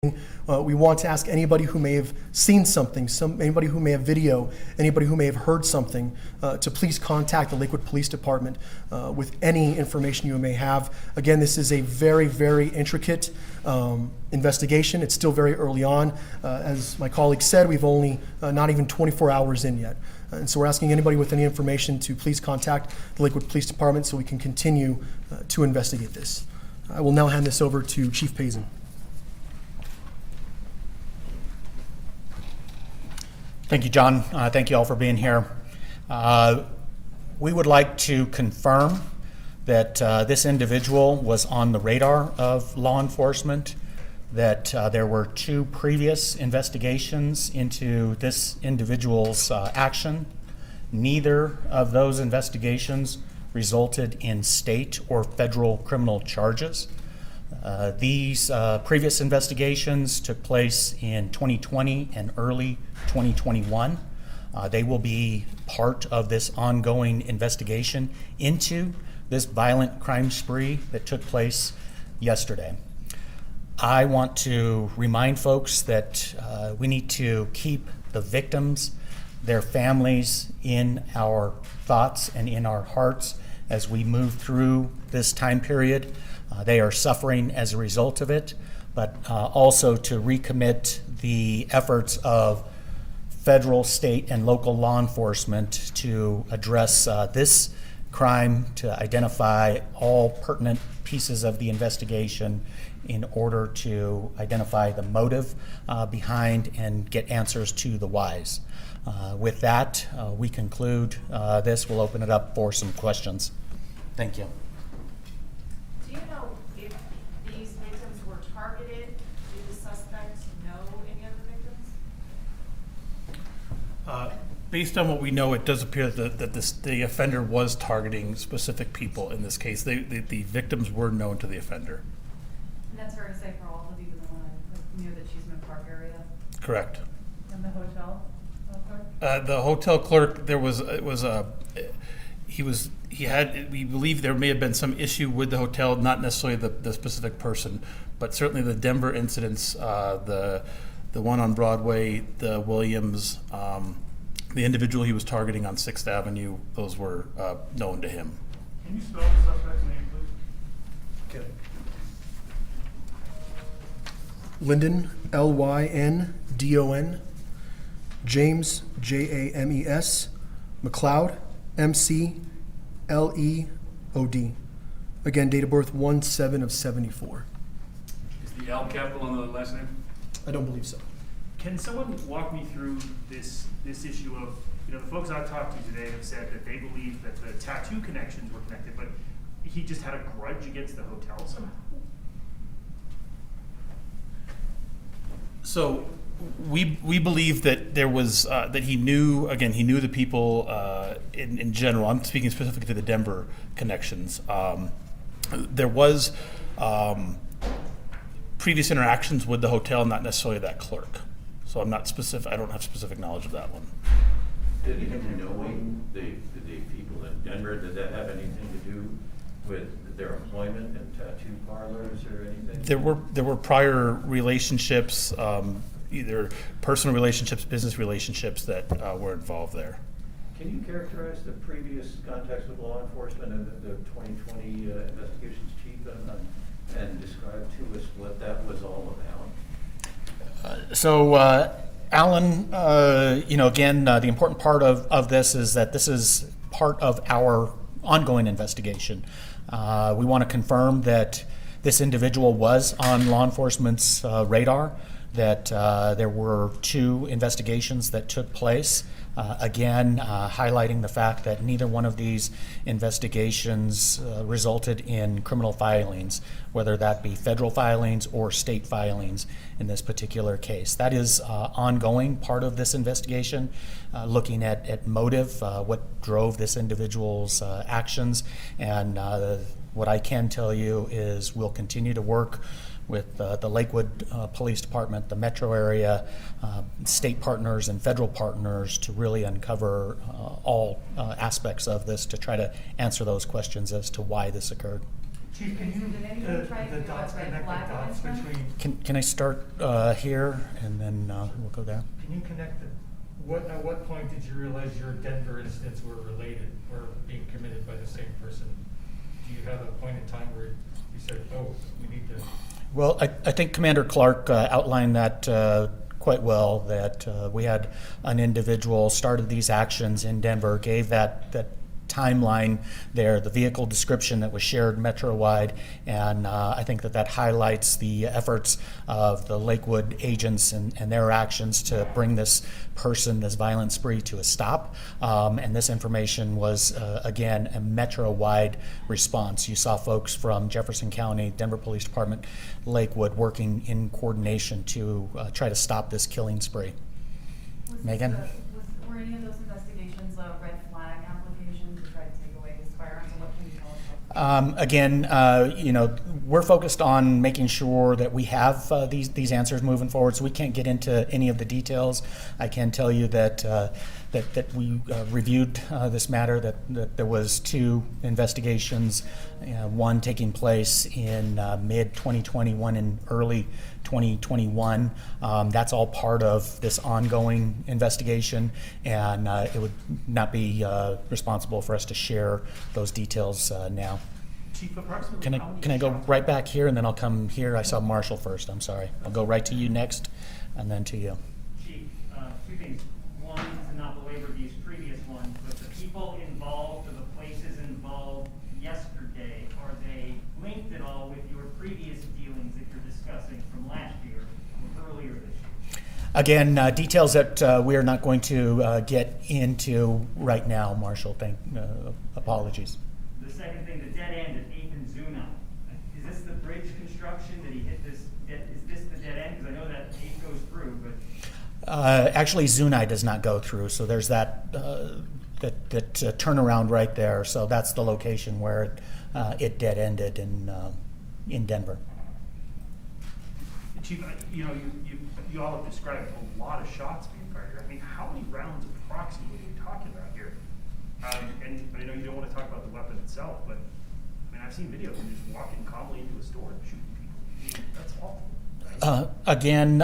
We want to ask anybody who may have seen something, anybody who may have video, anybody who may have heard something, to please contact the Lakewood Police Department with any information you may have. Again, this is a very, very intricate investigation. It's still very early on. As my colleague said, we've only not even 24 hours in yet. And so we're asking anybody with any information to please contact the Lakewood Police Department so we can continue to investigate this. I will now hand this over to Chief Payson. Thank you, John. Thank you all for being here. We would like to confirm that this individual was on the radar of law enforcement, that there were 2 previous investigations into this individual's action. Neither of those investigations resulted in state or federal criminal charges. These previous investigations took place in 2020 and early 2021. They will be part of this ongoing investigation into this violent crime spree that took place yesterday. I want to remind folks that we need to keep the victims, their families in our thoughts and in our hearts as we move through this time period. They are suffering as a result of it, but also to recommit the efforts of federal, state, and local law enforcement to address this crime, to identify all pertinent pieces of the investigation in order to identify the motive behind and get answers to the whys. With that, we conclude this. We'll open it up for some questions. Thank you. Do you know if these victims were targeted? Did the suspect know any other victims? Based on what we know, it does appear that the offender was targeting specific people in this case. The victims were known to the offender. And that's fair to say for all of these in the one near the Cheeseman Park area? Correct. And the hotel clerk? The hotel clerk, we believe there may have been some issue with the hotel, not necessarily the specific person, but certainly the Denver incidents, the one on Broadway, the Williams, the individual he was targeting on 6th Avenue, those were known to him. Can you spell the suspect's name, please? Okay. Lyndon, Lyndon, James, James, McLeod, McLeod. Again, date of birth 1/7/74. Is the L capital on the last name? I don't believe so. Can someone walk me through this issue of, the folks I've talked to today have said that they believe that the tattoo connections were connected, but he just had a grudge against the hotel somehow? So we believe that there was that he knew the people in general. I'm speaking specifically to the Denver connections. There was previous interactions with the hotel, not necessarily that clerk. So I'm not specific. I don't have specific knowledge of that one. Did him knowing the people in Denver, did that have anything to do with their employment in tattoo parlors or anything? There were prior relationships, either personal relationships, business relationships that were involved there. Can you characterize the previous contacts with law enforcement and the 2020 investigations chief and describe to us what that was all about? Alan, again, the important part of this is that this is part of our ongoing investigation. We want to confirm that this individual was on law enforcement's radar, that there were 2 investigations that took place. Again, highlighting the fact that neither one of these investigations resulted in criminal filings, whether that be federal filings or state filings in this particular case. That is ongoing part of this investigation, looking at motive, what drove this individual's actions, and what I can tell you is we'll continue to work with the Lakewood Police Department, the metro area, state partners and federal partners to really uncover all aspects of this to try to answer those questions as to why this occurred. Chief, can you, Did anyone try to the do a dots, red connect flag the dots against them? between, Can I start here and then we'll go there? can you connect at what point did you realize your Denver incidents were related, or being committed by the same person? Do you have a point in time where you said, oh, we need to? Well, I think Commander Clark outlined that quite well, that we had an individual started these actions in Denver, gave that timeline there, the vehicle description that was shared metro-wide, and I think that highlights the efforts of the Lakewood agents and their actions to bring this person, this violent spree, to a stop. And this information was, again, a metro-wide response. You saw folks from Jefferson County, Denver Police Department, Lakewood working in coordination to try to stop this killing spree. Megan? Were any of those investigations red flag applications to try to take away his firearms, and what can you tell us about? Again, we're focused on making sure that we have these answers moving forward, so we can't get into any of the details. I can tell you that we reviewed this matter, that there was 2 investigations, one taking place in mid-2020, one in early 2021. That's all part of this ongoing investigation, and it would not be responsible for us to share those details now. Chief, approximately how many Can I go shots- right back here and then I'll come here? I saw Marshall first, I'm sorry. I'll go right to you next and then to you. Chief, 2 things. One, to not belabor these previous ones, but the people involved or the places involved yesterday, are they linked at all with your previous dealings that you're discussing from last year or earlier this year? Again, details that we are not going to get into right now, Marshall. Apologies. The second thing, the dead end at 8th and Zuna. Is this the bridge construction that he hit this? Is this the dead end? Because I know that 8th goes through, but. Actually, Zuni does not go through, so there's that turnaround right there. So that's the location where it dead ended in Denver. Chief, you all have described a lot of shots being fired. I mean, how many rounds approximately are we talking about here? And I know you don't want to talk about the weapon itself, but I mean, I've seen videos of you just walking calmly into a store and shooting people. I mean, that's awful. Right? Again,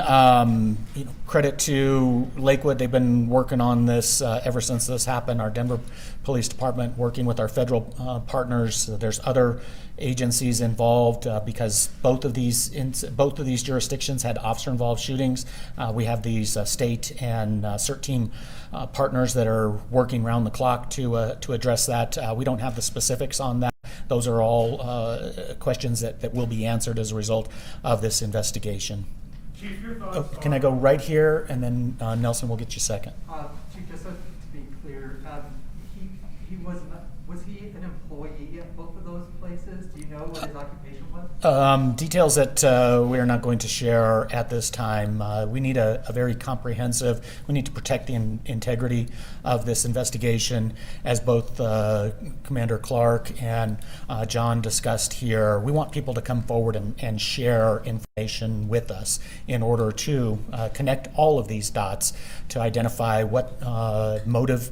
credit to Lakewood. They've been working on this ever since this happened. Our Denver Police Department working with our federal partners. There's other agencies involved because both of these jurisdictions had officer-involved shootings. We have these state and CERT team partners that are working round the clock to address that. We don't have the specifics on that. Those are all questions that will be answered as a result of this investigation. Chief, your thoughts Can I go right here, and then Nelson will get you second. Chief, just to be clear, was he an employee at both of those places? Do you know what his occupation was? Details that we are not going to share at this time. We need a very comprehensive, we need to protect the integrity of this investigation, as both Commander Clark and John discussed here. We want people to come forward and share information with us in order to connect all of these dots to identify what motive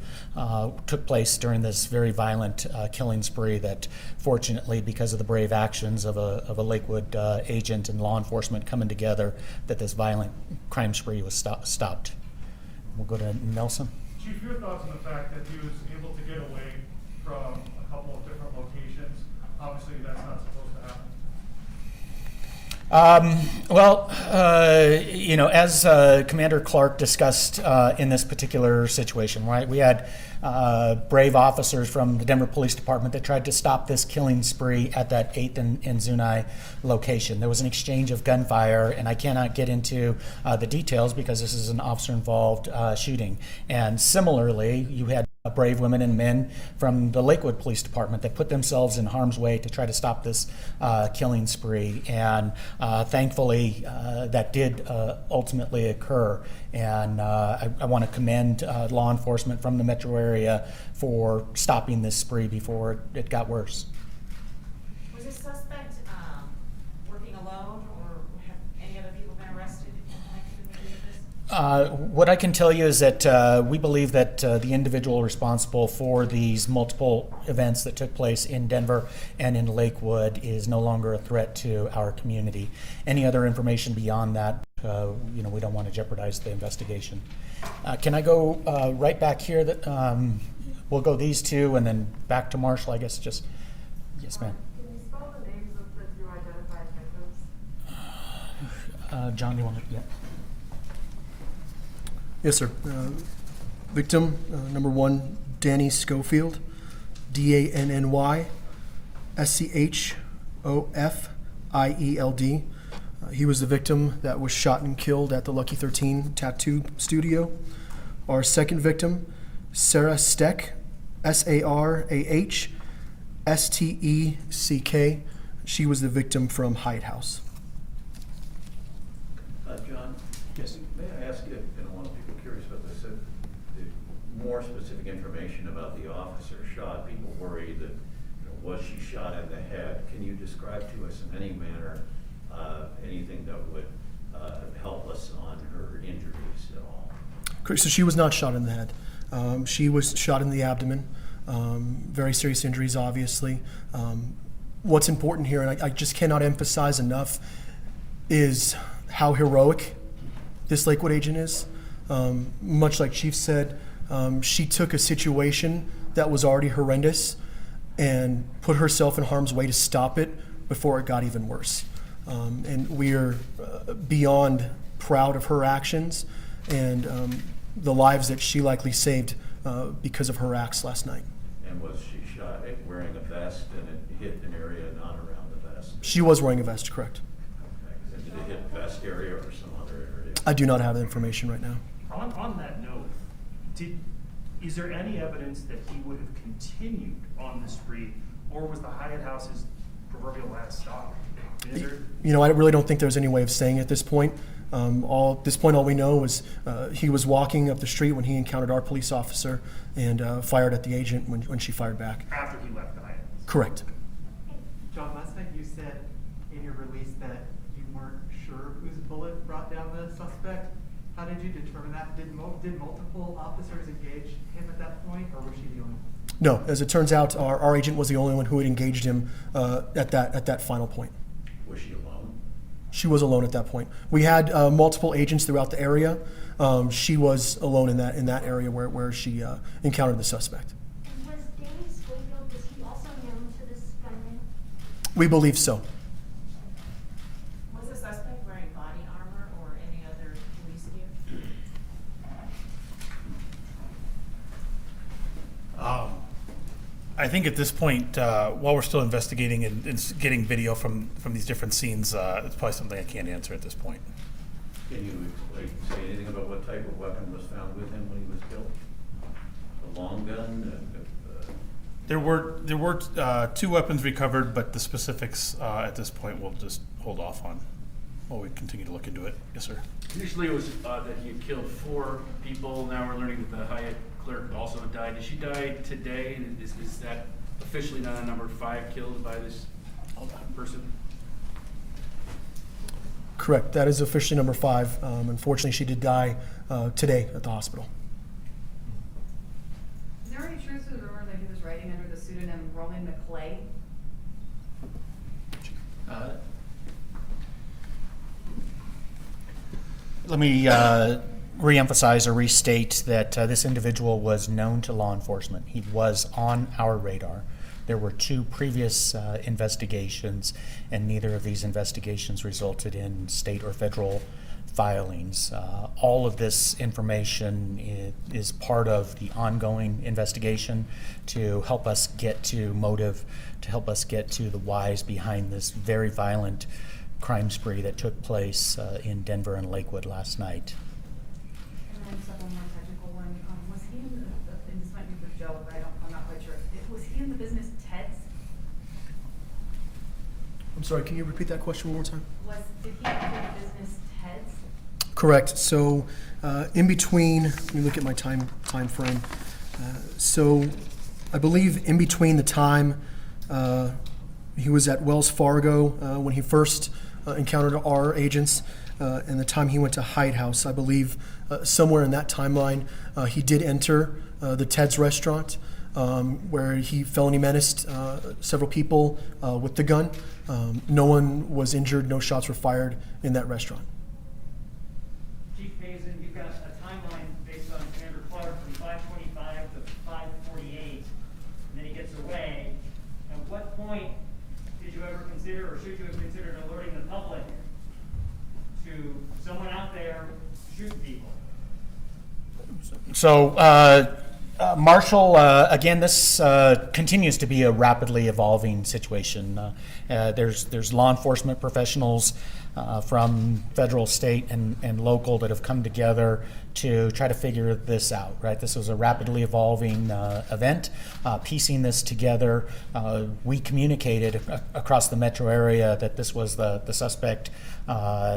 took place during this very violent killing spree that, fortunately, because of the brave actions of a Lakewood agent and law enforcement coming together, that this violent crime spree was stopped. We'll go to Nelson. Chief, your thoughts on the fact that he was able to get away from a couple of different locations? Obviously, that's not supposed to happen. As Commander Clark discussed in this particular situation, right, we had brave officers from the Denver Police Department that tried to stop this killing spree at that 8th and Zuni location. There was an exchange of gunfire, and I cannot get into the details because this is an officer-involved shooting. And similarly, you had brave women and men from the Lakewood Police Department that put themselves in harm's way to try to stop this killing spree. And thankfully, that did ultimately occur. And I want to commend law enforcement from the metro area for stopping this spree before it got worse. Was this suspect working alone, or have any other people been arrested in connection with this? What I can tell you is that we believe that the individual responsible for these multiple events that took place in Denver and in Lakewood is no longer a threat to our community. Any other information beyond that, we don't want to jeopardize the investigation. Can I go right back here? We'll go these two and then back to Marshall, I guess. Just yes, ma'am. Can you spell the names of the two identified victims? John, you want to? Yeah. Yes, sir. Victim number 1, Danny Schofield, DANNY SCHOFIELD. He was the victim that was shot and killed at the Lucky 13 Tattoo Studio. Our second victim, Sarah Steck, SARAH STECK. She was the victim from Hyatt House. John? Yes. May I ask you, and a lot of people are curious about this, more specific information about the officer shot? People worry that, was she shot in the head? Can you describe to us in any manner anything that would help us on her injuries at all? Correct. So she was not shot in the head. She was shot in the abdomen. Very serious injuries, obviously. What's important here, and I just cannot emphasize enough, is how heroic this Lakewood agent is. Much like Chief said, she took a situation that was already horrendous and put herself in harm's way to stop it before it got even worse. And we are beyond proud of her actions and the lives that she likely saved because of her acts last night. And was she shot wearing a vest and it hit an area not around the vest? She was wearing a vest, correct? Okay. And did it hit vest area or some other area? I do not have the information right now. On that note, is there any evidence that he would have continued on the spree, or was the Hyatt House his proverbial last stop? Is there? I really don't think there's any way of saying at this point. All we know is he was walking up the street when he encountered our police officer and fired at the agent when she fired back. After he left the Hyatt House? Correct. John, last night you said in your release that you weren't sure whose bullet brought down the suspect. How did you determine that? Did multiple officers engage him at that point, or was she the only one? No, as it turns out, our agent was the only one who had engaged him at that final point. Was she alone? She was alone at that point. We had multiple agents throughout the area. She was alone in that area where she encountered the suspect. Was Danny Schofield, was he also known to this gunman? We believe so. Was the suspect wearing body armor or any other police gear? I think at this point, while we're still investigating and getting video from these different scenes, it's probably something I can't answer at this point. Can you say anything about what type of weapon was found with him when he was killed? A long gun? There were two weapons recovered, but the specifics at this point we'll just hold off on while we continue to look into it. Yes, sir. Initially, it was that he had killed 4 people. Now we're learning that the Hyatt clerk also died. Did she die today? And is that officially now number 5 killed by this person? Correct. That is officially number 5. Unfortunately, she did die today at the hospital. Is there any truth to the rumor that he was writing under the pseudonym Roman McClay? Let me reemphasize or restate that this individual was known to law enforcement. He was on our radar. There were 2 previous investigations, and neither of these investigations resulted in state or federal filings. All of this information is part of the ongoing investigation to help us get to motive, to help us get to the whys behind this very violent crime spree that took place in Denver and Lakewood last night. And then I just have one more technical one. Was he in and this might be for Joe, but I'm not quite sure. Was he in the business Ted's? I'm sorry, can you repeat that question one more time? Did he enter the business Ted's? Correct. So in between, let me look at my time frame. So I believe in between the time he was at Wells Fargo when he first encountered our agents, and the time he went to Hyde House. I believe somewhere in that timeline, he did enter the Ted's restaurant, where he felony menaced several people with the gun. No one was injured, no shots were fired in that restaurant. Chief Payson, you've got a timeline based on Commander Clark from 5:25 to 5:48, and then he gets away. At what point did you ever consider, or should you have considered alerting the public to someone out there shooting people? So, Marshall, again, this continues to be a rapidly evolving situation. There's law enforcement professionals from federal, state, and local that have come together to try to figure this out, right? This was a rapidly evolving event. Piecing this together, we communicated across the metro area that this was the suspect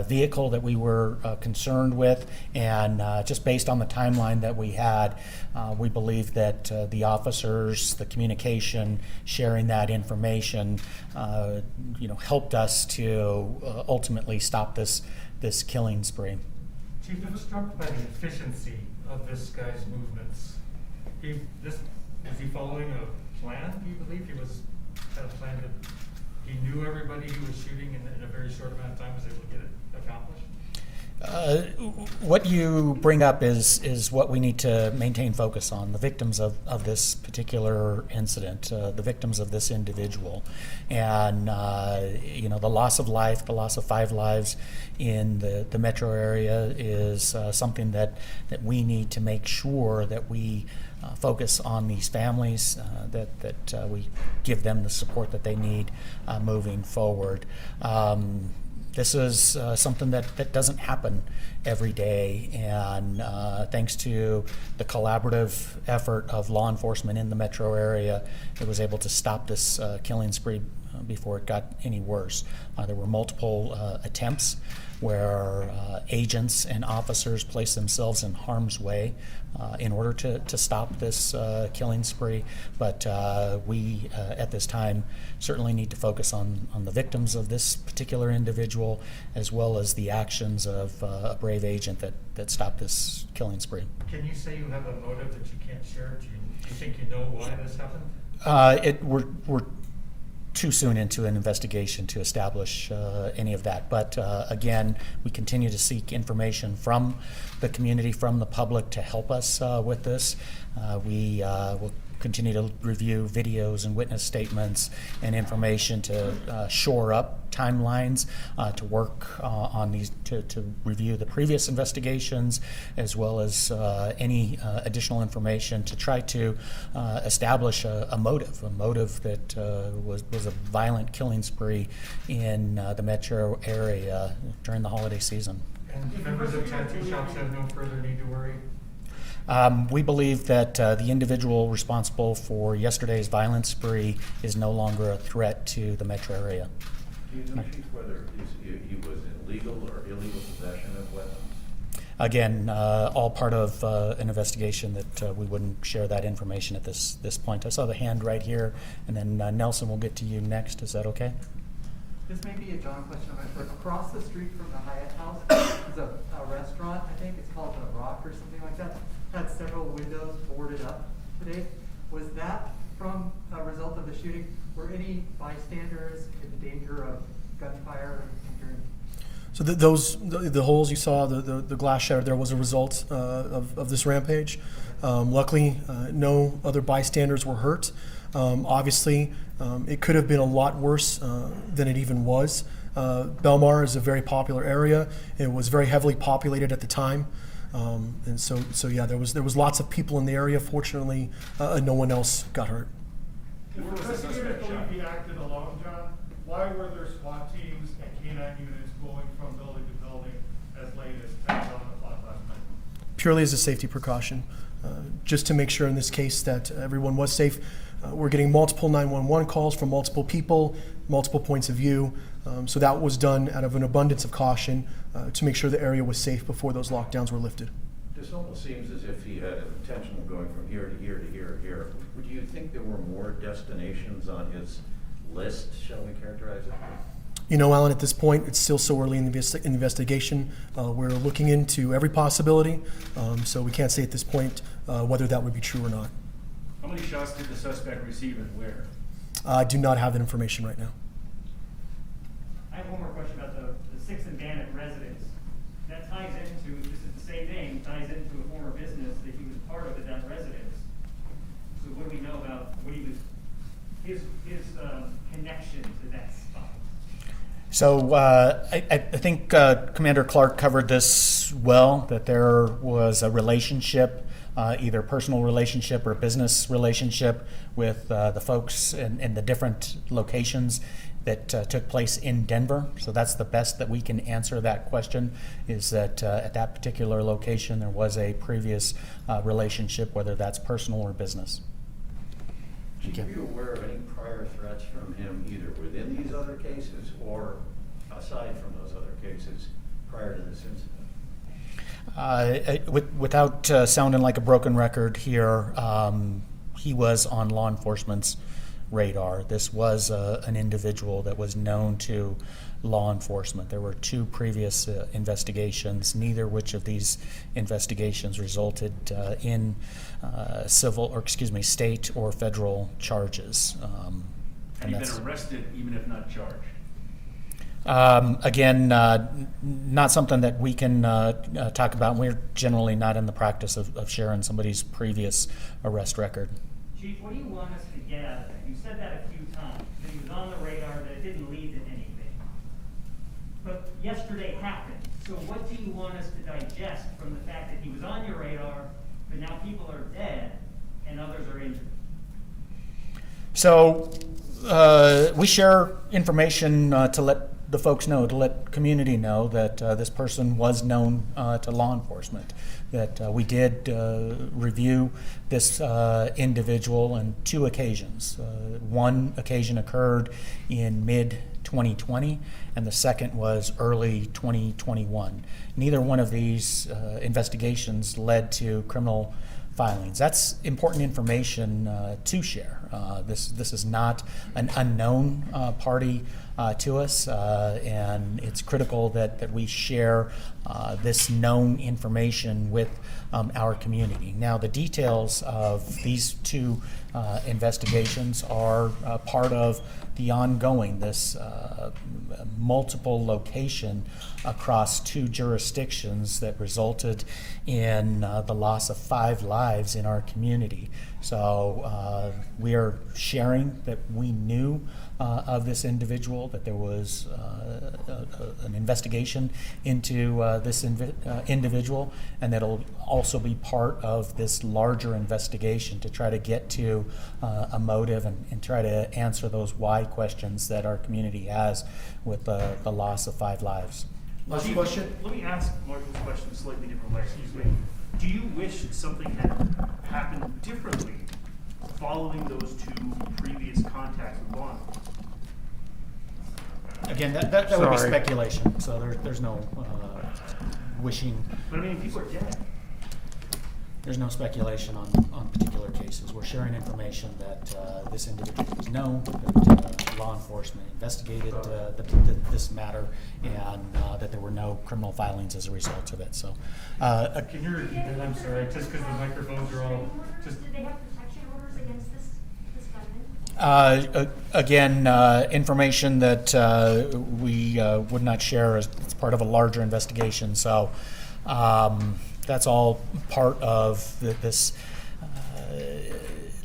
vehicle that we were concerned with, and just based on the timeline that we had, we believe that the officers, the communication, sharing that information, helped us to ultimately stop this killing spree. Chief, I was struck by the efficiency of this guy's movements. Was he following a plan, do you believe? He had a plan that he knew everybody he was shooting in a very short amount of time, was able to get it accomplished? What you bring up is what we need to maintain focus on, the victims of this particular incident, the victims of this individual. And, the loss of life, the loss of 5 lives in the metro area is something that we need to make sure that we focus on these families, that we give them the support that they need moving forward. This is something that doesn't happen every day, and thanks to the collaborative effort of law enforcement in the metro area, it was able to stop this killing spree before it got any worse. There were multiple attempts where agents and officers placed themselves in harm's way in order to stop this killing spree. But we, at this time, certainly need to focus on the victims of this particular individual, as well as the actions of a brave agent that stopped this killing spree. Can you say you have a motive that you can't share? Do you think you know why this happened? We're too soon into an investigation to establish any of that. But again, we continue to seek information from the community, from the public, to help us with this. We will continue to review videos and witness statements and information to shore up timelines, to work on these, to review the previous investigations, as well as any additional information to try to establish a motive that was a violent killing spree in the metro area during the holiday season. And members of tattoo shops have no further need to worry? We believe that the individual responsible for yesterday's violent spree is no longer a threat to the metro area. Do you know, Chief, whether he was in legal or illegal possession of weapons? Again, all part of an investigation that we wouldn't share that information at this point. I saw the hand right here, and then Nelson, we'll get to you next. Is that okay? This may be a John question. Across the street from the Hyatt House is a restaurant, I think it's called The Rock or something like that. Had several windows boarded up today. Was that from a result of the shooting? Were any bystanders in danger of gunfire? So the holes you saw, the glass shattered there, was a result of this rampage. Luckily, no other bystanders were hurt. Obviously, it could have been a lot worse than it even was. Belmar is a very popular area. It was very heavily populated at the time. And so yeah, there was lots of people in the area. Fortunately, no one else got hurt. If investigators believe he acted alone, John, why were there SWAT teams and K-9 units going from building to building as late as 10, 11 o'clock last night? Purely as a safety precaution, just to make sure in this case that everyone was safe. We're getting multiple 911 calls from multiple people, multiple points of view. So that was done out of an abundance of caution to make sure the area was safe before those lockdowns were lifted. This almost seems as if he had an intention of going from here to here to here to here. Would you think there were more destinations on his list, shall we characterize it? You know, Alan, at this point, it's still so early in the investigation. We're looking into every possibility, so we can't say at this point whether that would be true or not. How many shots did the suspect receive and where? I do not have that information right now. I have one more question about the 6th and Bannock residence. That ties into, this is the same name, ties into a former business that he was part of at that residence. So what do we know about what he was, his connection to that spot? So I think Commander Clark covered this well, that there was a relationship, either personal relationship or business relationship with the folks in the different locations that took place in Denver. So that's the best that we can answer that question, is that at that particular location there was a previous relationship, whether that's personal or business. Chief, are you aware of any prior threats from him either within these other cases or aside from those other cases prior to this incident? Without sounding like a broken record here, he was on law enforcement's radar. This was an individual that was known to law enforcement. There were 2 previous investigations, neither which of these investigations resulted in state or federal charges. Had he been arrested even if not charged? Again, not something that we can talk about. We're generally not in the practice of sharing somebody's previous arrest record. Chief, what do you want us to get out of that? You said that a few times, that he was on the radar, that it didn't lead to anything. But yesterday happened, so what do you want us to digest from the fact that he was on your radar, but now people are dead and others are injured? So we share information to let the folks know, to let community know that this person was known to law enforcement, that we did review this individual on 2 occasions. One occasion occurred in mid-2020, and the second was early 2021. Neither one of these investigations led to criminal filings. That's important information to share. This is not an unknown party to us, and it's critical that we share this known information with our community. Now, the details of these 2 investigations are part of the ongoing, this multiple location across 2 jurisdictions that resulted in the loss of 5 lives in our community. So we are sharing that we knew of this individual, that there was an investigation into this individual, and that it'll also be part of this larger investigation to try to get to a motive and try to answer those why questions that our community has with the loss of 5 lives. Last Chief, question. Let me ask Martin's question a slightly different way. Excuse me. Do you wish something had happened differently following those 2 previous contacts with law enforcement? Again, that would be speculation, so there's no wishing. But I mean, people are dead. There's no speculation on particular cases. We're sharing information that this individual was known, that law enforcement investigated this matter, and that there were no criminal filings as a result of it. So, Can you repeat that? I'm sorry, just because the microphones are all just. Did they have protection orders against this gunman? Again, information that we would not share as part of a larger investigation. So that's all part of this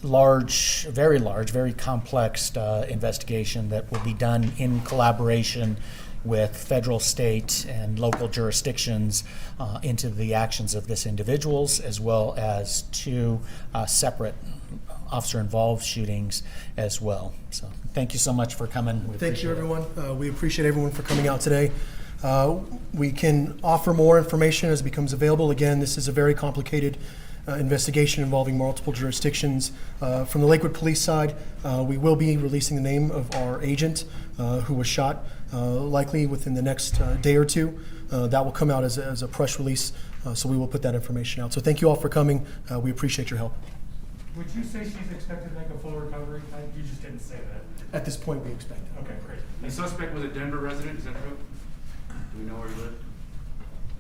large, very complex investigation that will be done in collaboration with federal, state, and local jurisdictions into the actions of this individuals, as well as 2 separate officer-involved shootings as well. So thank you so much for coming. Thank you, everyone. We appreciate everyone for coming out today. We can offer more information as it becomes available. Again, this is a very complicated investigation involving multiple jurisdictions. From the Lakewood Police side, we will be releasing the name of our agent who was shot, likely within the next day or 2. That will come out as a press release, so we will put that information out. So thank you all for coming. We appreciate your help. Would you say she's expected to make a full recovery? You just didn't say that. At this point, we expect that. Okay, great. The suspect was a Denver resident, is that true? Do we know where he lived?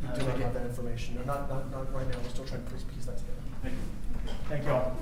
We do not have that information. No, not right now. We're still trying to piece that together. Thank you. Thank you all.